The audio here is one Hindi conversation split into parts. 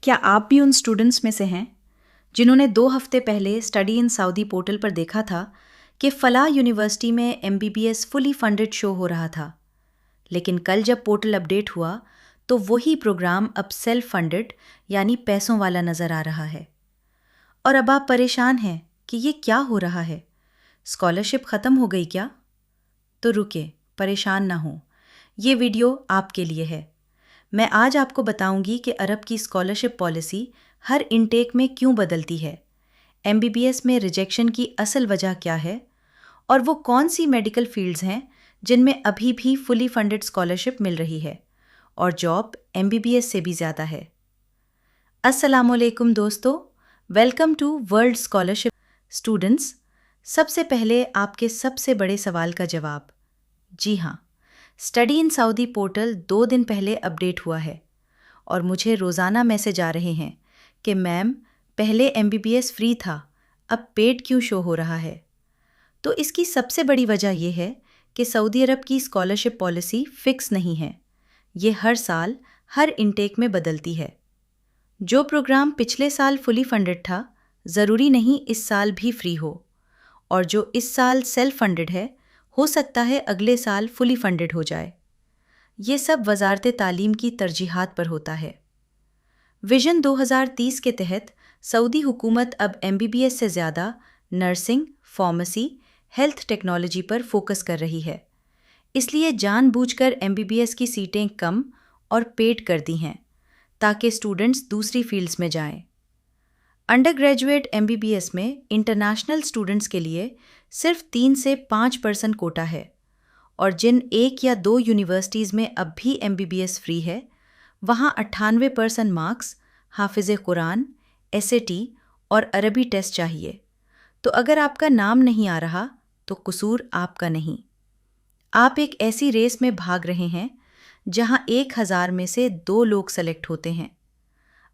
क्या आप भी उन स्टूडेंट्स में से हैं जिन्होंने 2 हफ्ते पहले स्टडी इन सऊदी पोर्टल पर देखा था कि फलाह यूनिवर्सिटी में एमबीबीएस फुली फंडेड शो हो रहा था, लेकिन कल जब पोर्टल अपडेट हुआ तो वही प्रोग्राम अब सेल्फ फंडेड यानी पैसों वाला नज़र आ रहा है। और अब आप परेशान हैं कि ये क्या हो रहा है, स्कॉलरशिप ख़त्म हो गई क्या? तो रुके, परेशान ना हो, ये वीडियो आपके लिए है। मैं आज आपको बताऊंगी कि अरब की स्कॉलरशिप पॉलिसी हर इनटेक में क्यों बदलती है, एमबीबीएस में रिजेक्शन की असल वजह क्या है और वो कौन सी मेडिकल फील्ड्स हैं जिनमें अभी भी फुली फंडेड स्कॉलरशिप मिल रही है और जॉब एमबीबीएस से भी ज़्यादा है। अस्सलामुअलैकुम दोस्तों, welcome to world scholarship. Students, सबसे पहले आपके सबसे बड़े सवाल का जवाब। जी हाँ, स्टडी इन सऊदी पोर्टल 2 दिन पहले अपडेट हुआ है और मुझे रोज़ाना मैसेज आ रहे हैं कि मैम, पहले एमबीबीएस फ्री था, अब पेड क्यों शो हो रहा है। तो इसकी सबसे बड़ी वजह यह है कि सऊदी अरब की स्कॉलरशिप पॉलिसी फिक्स नहीं है। ये हर साल हर इनटेक में बदलती है। जो प्रोग्राम पिछले साल फुली फंडेड था, ज़रूरी नहीं इस साल भी फ्री हो, और जो इस साल सेल्फ फंडेड है, हो सकता है अगले साल फुली फंडेड हो जाए। ये सब वज़ारत तालीम की तरजीहात पर होता है। विजन 2030 के तहत सऊदी हुकूमत अब एमबीबीएस से ज़्यादा नर्सिंग, फार्मेसी, हेल्थ टेक्नोलॉजी पर फोकस कर रही है। इसलिए जानबूझकर एमबीबीएस की सीटें कम और पेड कर दी हैं ताकि स्टूडेंट्स दूसरी फील्ड्स में जाएं। अंडर ग्रेजुएट एमबीबीएस में इंटरनेशनल स्टूडेंट्स के लिए सिर्फ 3 से 5% कोटा है, और जिन 1 या 2 यूनिवर्सिटीज़ में अब भी एमबीबीएस फ्री है, वहाँ 98% मार्क्स, हाफिज़े कुरान, एसएटी और अरबी टेस्ट चाहिए। तो अगर आपका नाम नहीं आ रहा तो कसूर आपका नहीं। आप एक ऐसी रेस में भाग रहे हैं जहाँ 1000 में से 2 लोग सेलेक्ट होते हैं।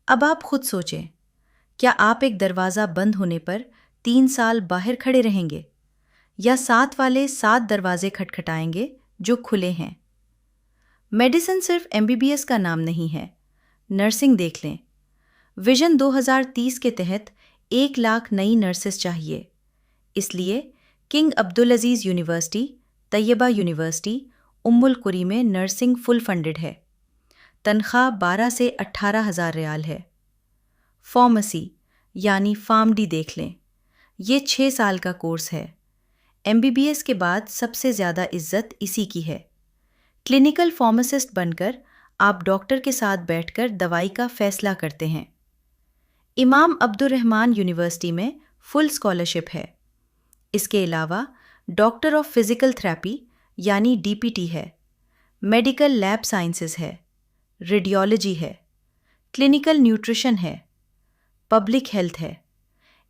अब आप खुद सोचें, क्या आप एक दरवाज़ा बंद होने पर 3 साल बाहर खड़े रहेंगे या साथ वाले 7 दरवाजे खटखटाएंगे जो खुले हैं? मेडिसिन सिर्फ एमबीबीएस का नाम नहीं है। नर्सिंग देख लें। विजन 2030 के तहत 1 लाख नई नर्सेस चाहिए। इसलिए किंग अब्दुल अजीज़ यूनिवर्सिटी, तैयबा यूनिवर्सिटी, उम्मुल कुरी में नर्सिंग फुल फंडेड है। तनख्वाह 12 से 18 हज़ार रियाल है। फार्मेसी यानी फार्मडी देख लें। ये 6 साल का कोर्स है। एमबीबीएस के बाद सबसे ज़्यादा इज्जत इसी की है। क्लिनिकल फार्मासिस्ट बनकर आप डॉक्टर के साथ बैठकर दवाई का फैसला करते हैं। इमाम अब्दुर्रहमान यूनिवर्सिटी में फुल स्कॉलरशिप है। इसके अलावा डॉक्टर ऑफ फिज़िकल थेरेपी यानी डीपीटी है, मेडिकल लैब साइंसेस है, रेडियोलॉजी है, क्लिनिकल न्यूट्रिशन है, पब्लिक हेल्थ है।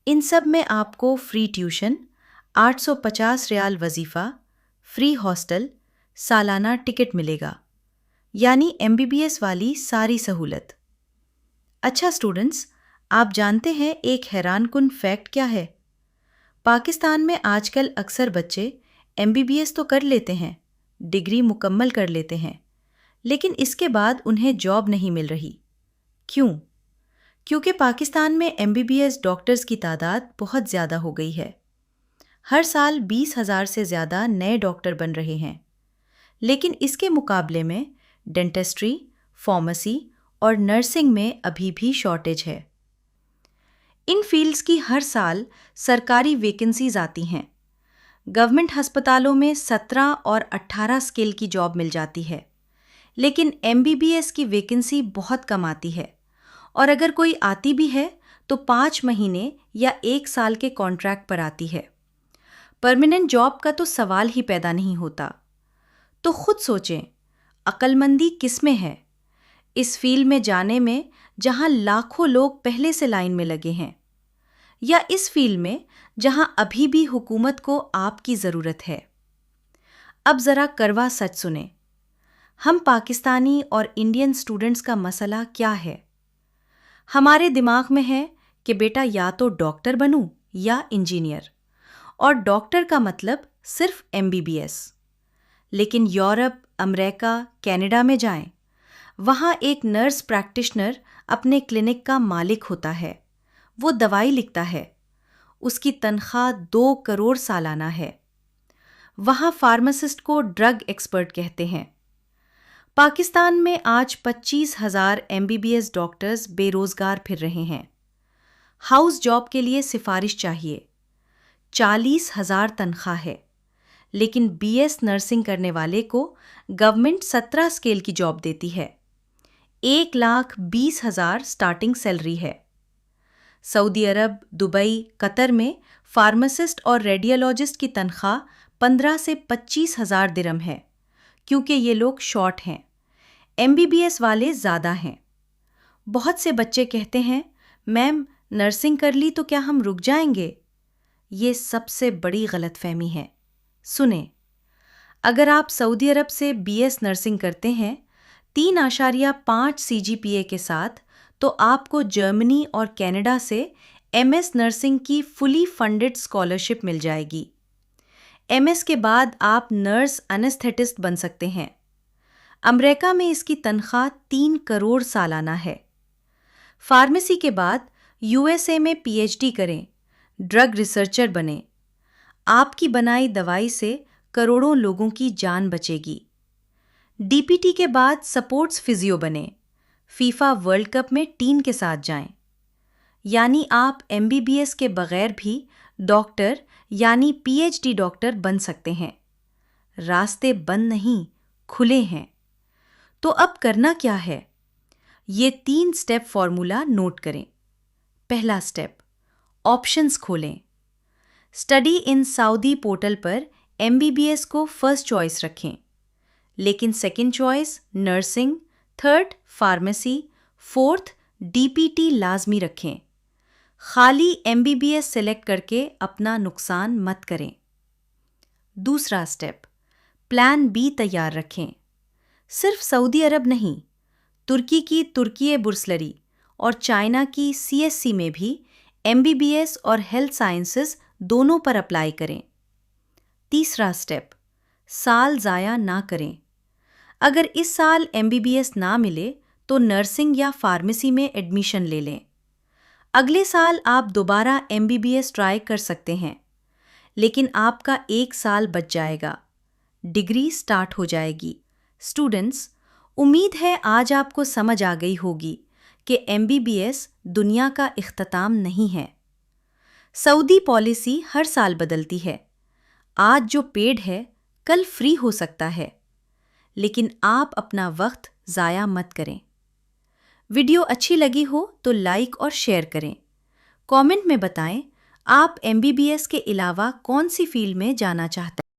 इन सब में आपको फ्री ट्यूशन, 850 रियाल वजीफ़ा, फ्री हॉस्टल, सालाना टिकट मिलेगा, यानी एमबीबीएस वाली सारी सहूलत। अच्छा स्टूडेंट्स, आप जानते हैं एक हैरानकुन फैक्ट क्या है? पाकिस्तान में आजकल अक्सर बच्चे एमबीबीएस तो कर लेते हैं, डिग्री मुकम्मल कर लेते हैं, लेकिन इसके बाद उन्हें जॉब नहीं मिल रही। क्यों? क्योंकि पाकिस्तान में एमबीबीएस डॉक्टर्स की तादाद बहुत ज़्यादा हो गई है। हर साल 20,000 से ज़्यादा नए डॉक्टर बन रहे हैं, लेकिन इसके मुकाबले में डेंटिस्ट्री, फार्मेसी और नर्सिंग में अभी भी शॉर्टेज है। इन फील्ड्स की हर साल सरकारी वैकेंसीज आती हैं। गवर्नमेंट अस्पतालों में 17 और 18 स्केल की जॉब मिल जाती है, लेकिन एमबीबीएस की वैकेंसी बहुत कम आती है, और अगर कोई आती भी है तो 5 महीने या 1 साल के कॉन्ट्रैक्ट पर आती है। परमानेंट जॉब का तो सवाल ही पैदा नहीं होता। तो खुद सोचें, अक्लमंदी किस में है? इस फील्ड में जाने में जहां लाखों लोग पहले से लाइन में लगे हैं, या इस फील्ड में जहां अभी भी हुकूमत को आपकी ज़रूरत है? अब ज़रा करवा सच सुने। हम पाकिस्तानी और इंडियन स्टूडेंट्स का मसला क्या है? हमारे दिमाग में है कि बेटा या तो डॉक्टर बनूं या इंजीनियर, और डॉक्टर का मतलब सिर्फ एमबीबीएस। लेकिन यूरोप, अमेरिका, कनाडा में जाएं, वहाँ एक नर्स प्रैक्टिशनर अपने क्लिनिक का मालिक होता है। वो दवाई लिखता है। उसकी तनख्वाह 2 करोड़ सालाना है। वहाँ फार्मासिस्ट को ड्रग एक्सपर्ट कहते हैं। पाकिस्तान में आज 25,000 MBBS डॉक्टर्स बेरोजगार फिर रहे हैं। हाउस जॉब के लिए सिफारिश चाहिए। 40,000 तनख्वाह है, लेकिन BS नर्सिंग करने वाले को गवर्नमेंट 17 स्केल की जॉब देती है। 1,20,000 स्टार्टिंग सैलरी है। सऊदी अरब, दुबई, कतर में फार्मासिस्ट और रेडियोलॉजिस्ट की तनख्वाह 15 से 25,000 दिरहम है, क्योंकि ये लोग शॉर्ट हैं। MBBS वाले ज़्यादा हैं। बहुत से बच्चे कहते हैं, मैम नर्सिंग कर ली तो क्या हम रुक जाएंगे? ये सबसे बड़ी गलतफहमी है। सुने, अगर आप सऊदी अरब से BS नर्सिंग करते हैं 3.5 CGPA के साथ, तो आपको जर्मनी और कनाडा से MS नर्सिंग की फुली फंडेड स्कॉलरशिप मिल जाएगी। MS के बाद आप नर्स एनेस्थेटिस्ट बन सकते हैं। अमेरिका में इसकी तनख्वाह 3 करोड़ सालाना है। फार्मेसी के बाद USA में PhD करें, ड्रग रिसर्चर बने। आपकी बनाई दवाई से करोड़ों लोगों की जान बचेगी। DPT के बाद सपोर्ट्स फिजियो बने, फीफा वर्ल्ड कप में टीम के साथ जाएं। यानी आप MBBS के बगैर भी डॉक्टर यानी PhD डॉक्टर बन सकते हैं। रास्ते बंद नहीं, खुले हैं। तो अब करना क्या है? ये 3 स्टेप फॉर्मूला नोट करें। पहला स्टेप, ऑप्शंस खोलें। स्टडी इन सऊदी पोर्टल पर MBBS को फर्स्ट चॉइस रखें, लेकिन second choice nursing, third pharmacy, fourth DPT लाजमी रखें। खाली MBBS सेलेक्ट करके अपना नुकसान मत करें। दूसरा स्टेप, प्लान B तैयार रखें। सिर्फ सऊदी अरब नहीं, तुर्की की तुर्की बुर्सलरी और चाइना की CSC में भी MBBS और हेल्थ साइंसेज दोनों पर अप्लाई करें। तीसरा स्टेप, साल ज़ाया ना करें। अगर इस साल MBBS ना मिले तो नर्सिंग या फार्मेसी में एडमिशन ले लें। अगले साल आप दोबारा MBBS ट्राई कर सकते हैं, लेकिन आपका 1 साल बच जाएगा। डिग्री स्टार्ट हो जाएगी। स्टूडेंट्स, उम्मीद है आज आपको समझ आ गई होगी कि MBBS दुनिया का इख्तिताम नहीं है। सऊदी पॉलिसी हर साल बदलती है। आज जो पेड है, कल फ्री हो सकता है। लेकिन आप अपना वक्त ज़ाया मत करें। वीडियो अच्छी लगी हो तो लाइक और शेयर करें। कमेंट में बताएं आप MBBS के अलावा कौन सी फील्ड में जाना चाहते हैं।